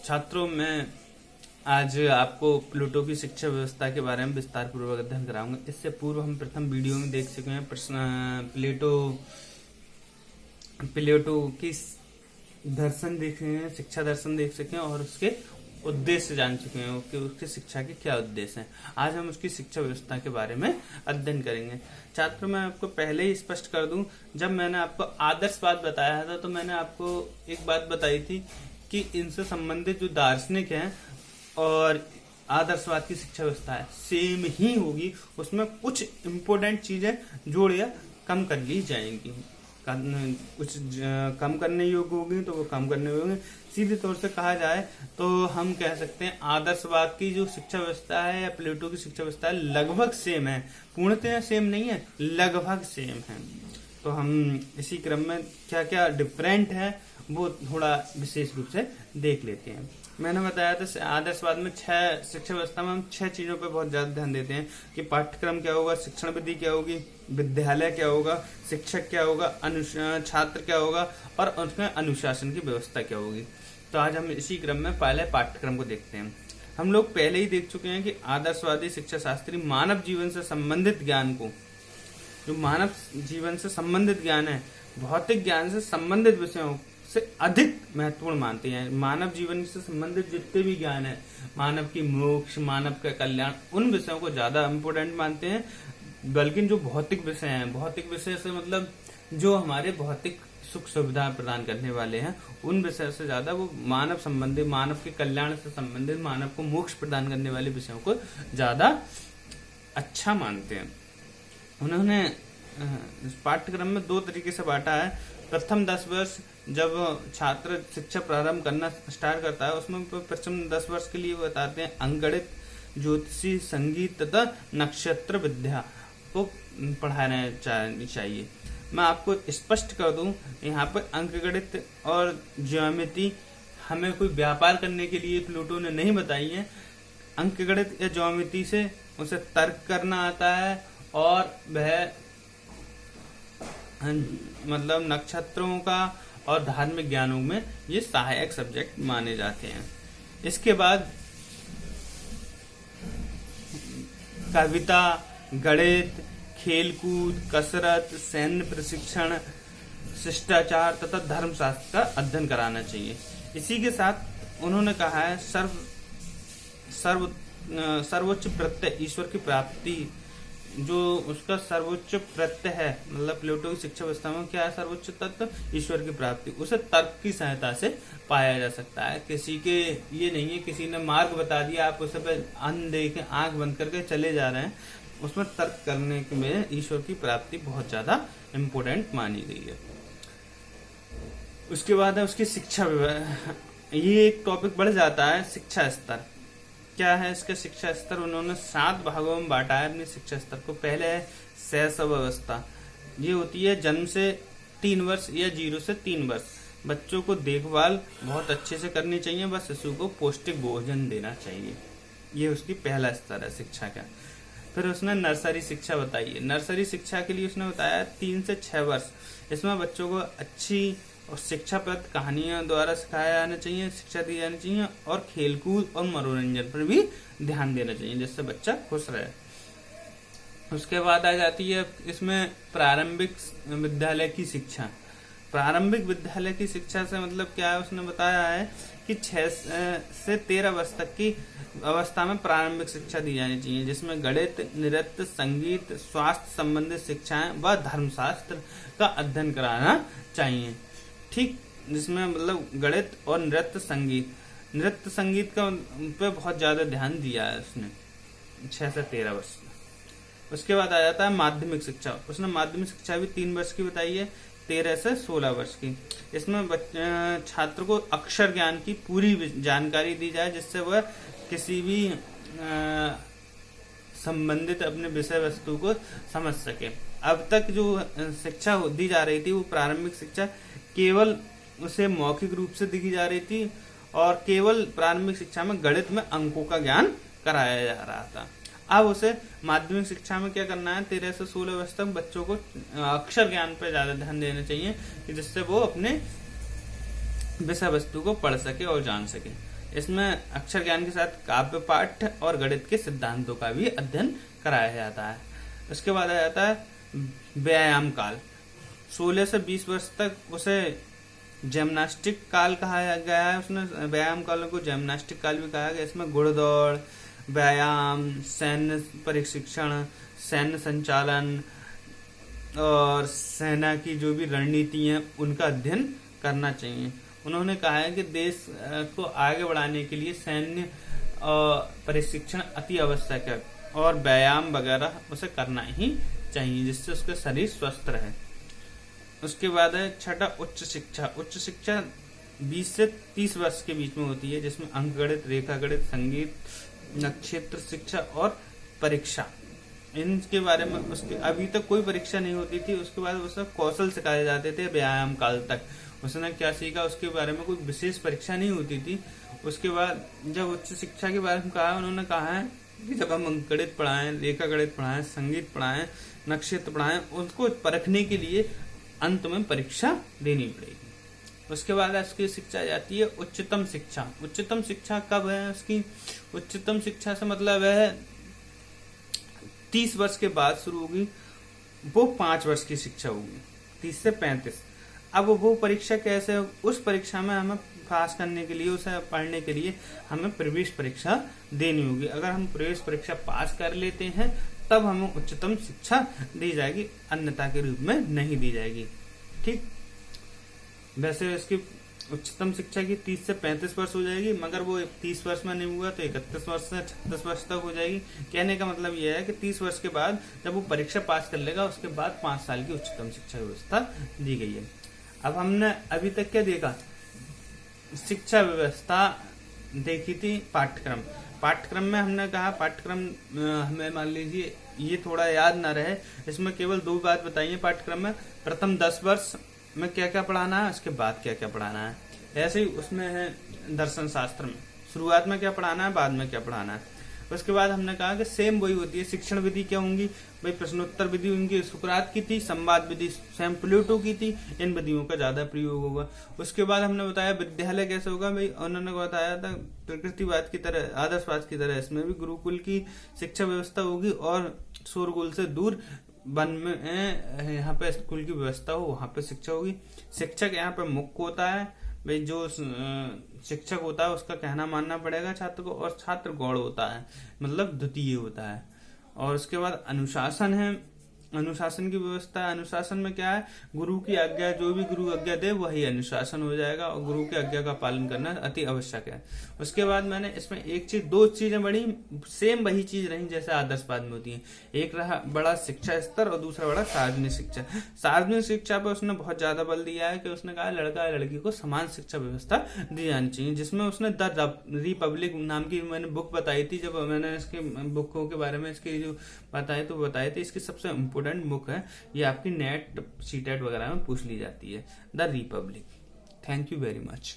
छात्रों, मैं आज आपको प्लेटो की शिक्षा व्यवस्था के बारे में विस्तार पूर्वक अध्ययन कराऊंगा। इससे पूर्व हम प्रथम वीडियो में देख चुके हैं प्लेटो की दर्शन देख रहे हैं, शिक्षा दर्शन देख सके हैं और उसके उद्देश्य जान चुके हैं कि उसकी शिक्षा के क्या उद्देश्य हैं। आज हम उसकी शिक्षा व्यवस्था के बारे में अध्ययन करेंगे। छात्रों, मैं आपको पहले ही स्पष्ट कर दूं, जब मैंने आपको आदर्शवाद बताया था तो मैंने आपको एक बात बताई थी कि इनसे संबंधित जो दार्शनिक हैं और आदर्शवाद की शिक्षा व्यवस्था है सेम ही होगी, उसमें कुछ इम्पोर्टेंट चीजें जोड़ या कम कर ली जाएंगी। कुछ कम करने योग्य होगी तो वो कम करने योग्य होंगे। सीधे तौर से कहा जाए तो हम कह सकते हैं आदर्शवाद की जो शिक्षा व्यवस्था है या प्लेटो की शिक्षा व्यवस्था है लगभग सेम है। पूर्णतः सेम नहीं है, लगभग सेम है। तो हम इसी क्रम में क्या क्या डिफरेंट है वो थोड़ा विशेष रूप से देख लेते हैं। मैंने बताया था आदर्शवाद में शिक्षा व्यवस्था में हम 6 चीजों पर बहुत ज्यादा ध्यान देते हैं कि पाठ्यक्रम क्या होगा, शिक्षण विधि क्या होगी, विद्यालय क्या होगा, शिक्षक क्या होगा, छात्र क्या होगा और उसमें अनुशासन की व्यवस्था क्या होगी। तो आज हम इसी क्रम में पहले पाठ्यक्रम को देखते हैं। हम लोग पहले ही देख चुके हैं कि आदर्शवादी शिक्षा शास्त्री मानव जीवन से संबंधित ज्ञान को, जो मानव जीवन से संबंधित ज्ञान है, भौतिक ज्ञान से संबंधित विषयों से अधिक महत्वपूर्ण मानते हैं। मानव जीवन से संबंधित जितने भी ज्ञान है, मानव की मोक्ष, मानव का कल्याण, उन विषयों को ज्यादा इम्पोर्टेंट मानते हैं। बल्कि जो भौतिक विषय हैं, भौतिक विषय से मतलब जो हमारे भौतिक सुख सुविधा प्रदान करने वाले हैं, उन विषय से ज्यादा वो मानव संबंधी, मानव के कल्याण से संबंधित, मानव को मोक्ष प्रदान करने वाले विषयों को ज्यादा अच्छा मानते हैं। उन्होंने इस पाठ्यक्रम में 2 तरीके से बांटा है। प्रथम 10 वर्ष जब छात्र शिक्षा प्रारंभ करना स्टार्ट करता है, उसमें प्रथम 10 वर्ष के लिए बताते हैं अंकगणित, ज्योतिषी, संगीत तथा नक्षत्र विद्या को पढ़ाना चाहिए। मैं आपको स्पष्ट कर दूं, यहाँ पर अंकगणित और ज्योमेट्री हमें कोई व्यापार करने के लिए प्लेटो ने नहीं बताई है। अंकगणित या ज्योमेट्री से उसे तर्क करना आता है और वह मतलब नक्षत्रों का और धार्मिक ज्ञानों में ये सहायक सब्जेक्ट माने जाते हैं। इसके बाद कविता, गणित, खेलकूद, कसरत, सैन्य प्रशिक्षण, शिष्टाचार तथा धर्मशास्त्र का अध्ययन कराना चाहिए। इसी के साथ उन्होंने कहा है सर्वोच्च प्रत्यय ईश्वर की प्राप्ति, जो उसका सर्वोच्च प्रत्यय है, मतलब प्लेटो की शिक्षा व्यवस्था में क्या है सर्वोच्च तत्व, ईश्वर की प्राप्ति, उसे तर्क की सहायता से पाया जा सकता है। किसी के ये नहीं है किसी ने मार्ग बता दिया, आप उसे पे अनदेखे आंख बंद करके चले जा रहे हैं, उसमें तर्क करने में ईश्वर की प्राप्ति बहुत ज्यादा इम्पोर्टेंट मानी गई है। उसके बाद है उसकी शिक्षा, ये एक टॉपिक बढ़ जाता है शिक्षा स्तर। क्या है इसका शिक्षा स्तर? उन्होंने 7 भागों में बांटा है अपने शिक्षा स्तर को। पहले है शैशव अवस्था, ये होती है जन्म से 3 वर्ष या 0 से 3 वर्ष। बच्चों को देखभाल बहुत अच्छे से करनी चाहिए, बस शिशु को पौष्टिक भोजन देना चाहिए। ये उसकी पहला स्तर है शिक्षा का। फिर उसने नर्सरी शिक्षा बताई है। नर्सरी शिक्षा के लिए उसने बताया 3 से 6 वर्ष। इसमें बच्चों को अच्छी और शिक्षाप्रद कहानियों द्वारा सिखाया जाना चाहिए, शिक्षा दी जानी चाहिए और खेलकूद और मनोरंजन पर भी ध्यान देना चाहिए जिससे बच्चा खुश रहे। उसके बाद आ जाती है इसमें प्रारंभिक विद्यालय की शिक्षा। प्रारंभिक विद्यालय की शिक्षा से मतलब क्या है, उसने बताया है कि 6 से 13 वर्ष तक की अवस्था में प्रारंभिक शिक्षा दी जानी चाहिए, जिसमें गणित, नृत्य, संगीत, स्वास्थ्य संबंधित शिक्षाएं व धर्मशास्त्र का अध्ययन कराना चाहिए। ठीक, जिसमें मतलब गणित और नृत्य संगीत का पे बहुत ज्यादा ध्यान दिया है उसने 6 से 13 वर्ष। उसके बाद आ जाता है माध्यमिक शिक्षा। उसने माध्यमिक शिक्षा भी 3 वर्ष की बताई है, 13 से 16 वर्ष की। इसमें छात्र को अक्षर ज्ञान की पूरी जानकारी दी जाए, जिससे वह किसी भी संबंधित अपने विषय वस्तु को समझ सके। अब तक जो शिक्षा दी जा रही थी वो प्रारंभिक शिक्षा केवल उसे मौखिक रूप से दी जा रही थी और केवल प्रारंभिक शिक्षा में गणित में अंकों का ज्ञान कराया जा रहा था। अब उसे माध्यमिक शिक्षा में क्या करना है, 13 से 16 वर्ष तक बच्चों को अक्षर ज्ञान पर ज्यादा ध्यान देना चाहिए, जिससे वो अपने विषय वस्तु को पढ़ सके और जान सके। इसमें अक्षर ज्ञान के साथ काव्य पाठ और गणित के सिद्धांतों का भी अध्ययन कराया जाता है। उसके बाद आ जाता है व्यायाम काल। 16 से 20 वर्ष तक उसे जिम्नास्टिक काल कहा गया है। उसने व्यायाम काल को जिम्नास्टिक काल भी कहा गया। इसमें घुड़दौड़, व्यायाम, सैन्य प्रशिक्षण, सैन्य संचालन और सेना की जो भी रणनीति है उनका अध्ययन करना चाहिए। उन्होंने कहा है कि देश को आगे बढ़ाने के लिए सैन्य प्रशिक्षण अति आवश्यक है और व्यायाम वगैरह उसे करना ही चाहिए जिससे उसका शरीर स्वस्थ रहे। उसके बाद है छठा उच्च शिक्षा। उच्च शिक्षा 20 से 30 वर्ष के बीच में होती है, जिसमें अंकगणित, रेखागणित, संगीत, नक्षत्र शिक्षा और परीक्षा, इनके बारे में उसके अभी तक कोई परीक्षा नहीं होती थी। उसके बाद उसे कौशल सिखाए जाते थे व्यायाम काल तक। उसने क्या सीखा उसके बारे में कोई विशेष परीक्षा नहीं होती थी। उसके बाद जब उच्च शिक्षा के बारे में कहा, उन्होंने कहा है कि जब हम अंकगणित पढ़ाएं, रेखागणित पढ़ाएं, संगीत पढ़ाएं, नक्षत्र पढ़ाएं, उनको परखने के लिए अंत में परीक्षा देनी पड़ेगी। उसके बाद इसकी शिक्षा जाती है उच्चतम शिक्षा। उच्चतम शिक्षा कब है उसकी? उच्चतम शिक्षा से मतलब है 30 वर्ष के बाद शुरू होगी, वो 5 वर्ष की शिक्षा होगी, 30 से 35। अब वो परीक्षा कैसे? उस परीक्षा में हमें पास करने के लिए, उसे पढ़ने के लिए हमें प्रवेश परीक्षा देनी होगी। अगर हम प्रवेश परीक्षा पास कर लेते हैं तब हमें उच्चतम शिक्षा दी जाएगी, अन्यथा के रूप में नहीं दी जाएगी। ठीक, वैसे इसकी उच्चतम शिक्षा की 30 से 35 वर्ष हो जाएगी, मगर वो 30 वर्ष में नहीं हुआ तो 31 वर्ष से 36 वर्ष तक हो जाएगी। कहने का मतलब यह है कि 30 वर्ष के बाद जब वो परीक्षा पास कर लेगा उसके बाद 5 साल की उच्चतम शिक्षा व्यवस्था दी गई है। अब हमने अभी तक क्या देखा? शिक्षा व्यवस्था देखी थी। पाठ्यक्रम में हमने कहा पाठ्यक्रम हमें मान लीजिए ये थोड़ा याद ना रहे, इसमें केवल 2 बात बताइए पाठ्यक्रम में। प्रथम 10 वर्ष में क्या क्या पढ़ाना है, उसके बाद क्या क्या पढ़ाना है। ऐसे ही उसमें है दर्शन शास्त्र में शुरुआत में क्या पढ़ाना है, बाद में क्या पढ़ाना है। उसके बाद हमने कहा कि सेम वही होती है। शिक्षण विधि क्या होंगी भाई? प्रश्नोत्तर विधि उनकी सुकरात की थी, संवाद विधि सैम प्लेटो की थी। इन विधियों का ज्यादा प्रयोग होगा। उसके बाद हमने बताया विद्यालय कैसे होगा भाई। उन्होंने बताया था प्रकृतिवाद की तरह, आदर्शवाद की तरह इसमें भी गुरुकुल की शिक्षा व्यवस्था होगी और शोरगुल से दूर वन में यहाँ पे स्कूल की व्यवस्था हो, वहां पे शिक्षा होगी। शिक्षक यहाँ पे मुख्य होता है भाई, जो शिक्षक होता है उसका कहना मानना पड़ेगा छात्र को, और छात्र गौड़ होता है मतलब द्वितीय होता है। और उसके बाद अनुशासन है। अनुशासन की व्यवस्था है। अनुशासन में क्या है? गुरु की आज्ञा, जो भी गुरु आज्ञा दे वही अनुशासन हो जाएगा और गुरु की आज्ञा का पालन करना अति आवश्यक है। उसके बाद मैंने इसमें 2 चीजें बड़ी सेम वही चीज रही जैसे आदर्शवाद में होती है। एक रहा बड़ा शिक्षा स्तर और दूसरा बड़ा सार्वजनिक शिक्षा। सार्वजनिक शिक्षा पर उसने बहुत ज्यादा बल दिया है कि उसने कहा लड़का लड़की को समान शिक्षा व्यवस्था दी जानी चाहिए, जिसमें उसने द रिपब्लिक नाम की मैंने बुक बताई थी। जब मैंने इसके बुकों के बारे में इसकी जो बताए थे, इसकी सबसे इम्पोर्टेंट बुक है ये, आपकी नेट सीटेट वगैरह में पूछ ली जाती है, the Republic. Thank you very much.